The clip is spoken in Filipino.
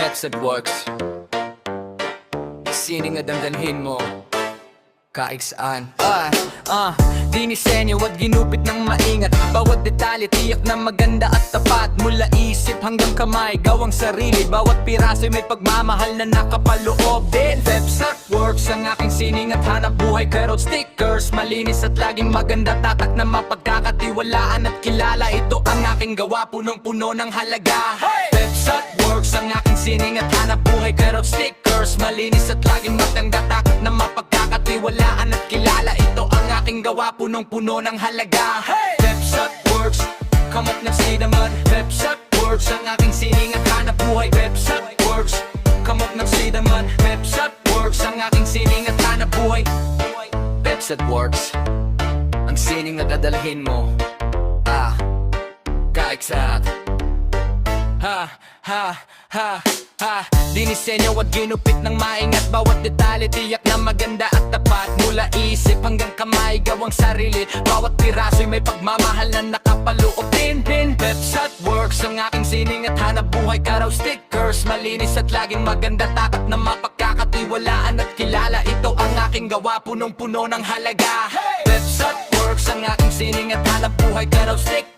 Peps at Works. Sining at damdalhin mo kahit saan. Dinisenyo at ginupit ng maingat. Bawat detalye tiyak na maganda at tapat. Mula isip hanggang kamay, gawang sarili. Bawat piraso'y may pagmamahal na nakapaloob din. Peps at Works ang aking sining at hanap buhay. Carrot stickers, malinis at laging maganda. Tatak na mapagkakatiwalaan at kilala. Ito ang aking gawa, punong-puno ng halaga. Peps at Works ang aking sining at hanap buhay. Carrot stickers, malinis at laging maganda. Tatak na mapagkakatiwalaan at kilala. Ito ang aking gawa, punong-puno ng halaga. Peps at Works, come up na say naman. Peps at Works ang aking sining at hanap buhay. Peps at Works, come up na say naman. Peps at Works ang aking sining at hanap buhay. Peps at Works, ang sining na dadalhin mo kaiksat. Dinisenyo at ginupit ng maingat. Bawat detalye tiyak na maganda at tapat. Mula isip hanggang kamay, gawang sarili. Bawat piraso'y may pagmamahal na nakapaloob din. Peps at Works ang aking sining at hanap buhay. Carrot stickers, malinis at laging maganda. Tatak na mapagkakatiwalaan at kilala. Ito ang aking gawa, punong-puno ng halaga. Peps at Works ang aking sining at hanap buhay. Carrot stickers,